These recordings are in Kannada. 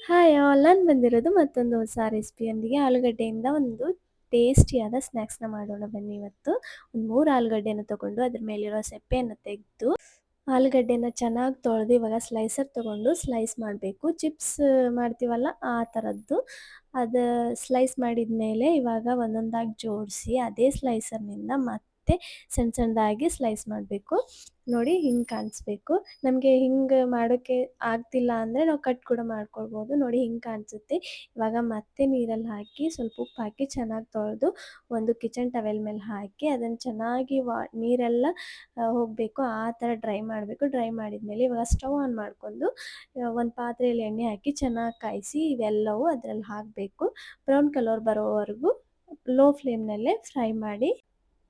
ಹಾಯ್ ಆಲ್ ನಾನು ಬಂದಿರೋದು ಮತ್ತೊಂದು ಹೊಸ ರೆಸಿಪಿಯೊಂದಿಗೆ. ಆಲೂಗಡ್ಡೆಯಿಂದ ಒಂದು ಟೇಸ್ಟಿಯಾದ ಸ್ನ್ಯಾಕ್ಸ್ನ ಮಾಡೋಣ ಬನ್ನಿ. ಇವತ್ತು ಒಂದು 3 ಆಲೂಗಡ್ಡೆನ ತಗೊಂಡು ಅದ್ರ ಮೇಲಿರೋ ಸೆಪ್ಪೆಯನ್ನು ತೆಗೆದು ಆಲೂಗಡ್ಡೆನ ಚೆನ್ನಾಗಿ ತೊಳೆದು ಇವಾಗ ಸ್ಲೈಸರ್ ತಗೊಂಡು ಸ್ಲೈಸ್ ಮಾಡಬೇಕು. ಚಿಪ್ಸ್ ಮಾಡ್ತೀವಲ್ಲ ಆ ಥರದ್ದು. ಅದು ಸ್ಲೈಸ್ ಮಾಡಿದ ಮೇಲೆ ಇವಾಗ ಒಂದೊಂದಾಗಿ ಜೋಡಿಸಿ ಅದೇ ಸ್ಲೈಸರ್ನಿಂದ ಮತ್ತೆ ಸಣ್ಣ ಸಣ್ಣದಾಗಿ ಸ್ಲೈಸ್ ಮಾಡಬೇಕು. ನೋಡಿ ಹಿಂಗೆ ಕಾಣಿಸ್ಬೇಕು. ನಮಗೆ ಹಿಂಗೆ ಮಾಡೋಕ್ಕೆ ಆಗ್ತಿಲ್ಲ ಅಂದರೆ ನಾವು ಕಟ್ ಕೂಡ ಮಾಡ್ಕೊಳ್ಬೋದು. ನೋಡಿ ಹಿಂಗೆ ಕಾಣಿಸುತ್ತೆ. ಇವಾಗ ಮತ್ತೆ ನೀರಲ್ಲಿ ಹಾಕಿ ಸ್ವಲ್ಪ ಉಪ್ಪು ಹಾಕಿ ಚೆನ್ನಾಗಿ ತೊಳೆದು ಒಂದು ಕಿಚನ್ ಟವೆಲ್ ಮೇಲೆ ಹಾಕಿ ಅದನ್ನು ಚೆನ್ನಾಗಿ ನೀರೆಲ್ಲ ಹೋಗಬೇಕು ಆ ಥರ ಡ್ರೈ ಮಾಡಬೇಕು. ಡ್ರೈ ಮಾಡಿದ್ಮೇಲೆ ಇವಾಗ ಸ್ಟವ್ ಆನ್ ಮಾಡಿಕೊಂಡು ಒಂದು ಪಾತ್ರೆಯಲ್ಲಿ ಎಣ್ಣೆ ಹಾಕಿ ಚೆನ್ನಾಗಿ ಕಾಯಿಸಿ ಇವೆಲ್ಲವೂ ಅದರಲ್ಲಿ ಹಾಕಬೇಕು. ಬ್ರೌನ್ ಕಲರ್ ಬರೋವರೆಗೂ ಲೋ ಫ್ಲೇಮ್ನಲ್ಲೇ ಫ್ರೈ ಮಾಡಿ.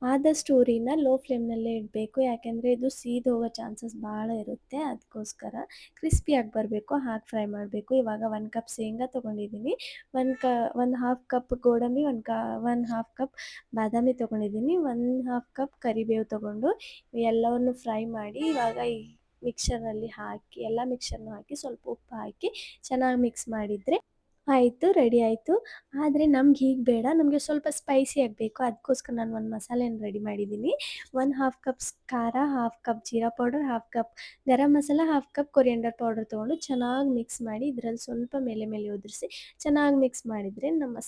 ಆದಷ್ಟು ಉರಿನ ಲೋ ಫ್ಲೇಮ್ನಲ್ಲೇ ಇಡಬೇಕು. ಯಾಕೆಂದರೆ ಇದು ಸೀದು ಹೋಗೋ ಚಾನ್ಸಸ್ ಭಾಳ ಇರುತ್ತೆ. ಅದಕ್ಕೋಸ್ಕರ ಕ್ರಿಸ್ಪಿಯಾಗಿ ಬರಬೇಕು ಹಾಗೆ ಫ್ರೈ ಮಾಡಬೇಕು. ಇವಾಗ 1 ಕಪ್ ಶೇಂಗಾ ತೊಗೊಂಡಿದ್ದೀನಿ, 1 ಹಾಫ್ ಕಪ್ ಗೋಡಂಬಿ, 1 ಹಾಫ್ ಕಪ್ ಬಾದಾಮಿ ತೊಗೊಂಡಿದ್ದೀನಿ, 1 ಹಾಫ್ ಕಪ್ ಕರಿಬೇವು ತೊಗೊಂಡು ಎಲ್ಲವನ್ನು ಫ್ರೈ ಮಾಡಿ ಇವಾಗ ಈ ಮಿಕ್ಸರ್ನಲ್ಲಿ ಹಾಕಿ ಎಲ್ಲ ಮಿಕ್ಸರ್ನೂ ಹಾಕಿ ಸ್ವಲ್ಪ ಉಪ್ಪು ಹಾಕಿ ಚೆನ್ನಾಗಿ ಮಿಕ್ಸ್ ಮಾಡಿದರೆ ಆಯಿತು, ರೆಡಿ ಆಯಿತು. ಆದರೆ ನಮ್ಗೆ ಹೀಗೆ ಬೇಡ, ನಮಗೆ ಸ್ವಲ್ಪ ಸ್ಪೈಸಿ ಆಗಬೇಕು. ಅದಕ್ಕೋಸ್ಕರ ನಾನು ಒಂದು ಮಸಾಲೆನ ರೆಡಿ ಮಾಡಿದ್ದೀನಿ. 1 ಹಾಫ್ ಕಪ್ ಖಾರ, half cup jeera powder, half cup garam masala, half cup coriander powder ತೊಗೊಂಡು ಚೆನ್ನಾಗಿ ಮಿಕ್ಸ್ ಮಾಡಿ ಇದರಲ್ಲಿ ಸ್ವಲ್ಪ ಮೇಲೆ ಮೇಲೆ ಉದುರಿಸಿ ಚೆನ್ನಾಗಿ ಮಿಕ್ಸ್ ಮಾಡಿದರೆ ನಮ್ಮ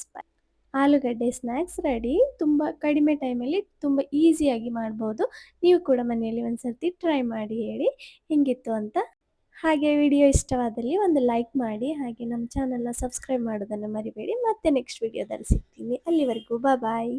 ಆಲೂಗಡ್ಡೆ ಸ್ನ್ಯಾಕ್ಸ್ ರೆಡಿ. ತುಂಬ ಕಡಿಮೆ ಟೈಮಲ್ಲಿ ತುಂಬ ಈಸಿಯಾಗಿ ಮಾಡ್ಬೋದು. ನೀವು ಕೂಡ ಮನೆಯಲ್ಲಿ ಒಂದು ಸರ್ತಿ ಟ್ರೈ ಮಾಡಿ ಹೇಳಿ ಹೇಗಿತ್ತು ಅಂತ. ಹಾಗೆ ವಿಡಿಯೋ ಇಷ್ಟವಾದಲ್ಲಿ ಒಂದು ಲೈಕ್ ಮಾಡಿ, ಹಾಗೆ ನಮ್ಮ ಚಾನಲ್ನ ಸಬ್ಸ್ಕ್ರೈಬ್ ಮಾಡೋದನ್ನು ಮರಿಬೇಡಿ. ಮತ್ತೆ ನೆಕ್ಸ್ಟ್ ವಿಡಿಯೋದಲ್ಲಿ ಸಿಗ್ತೀನಿ. ಅಲ್ಲಿವರೆಗೂ ಬಾಯ್.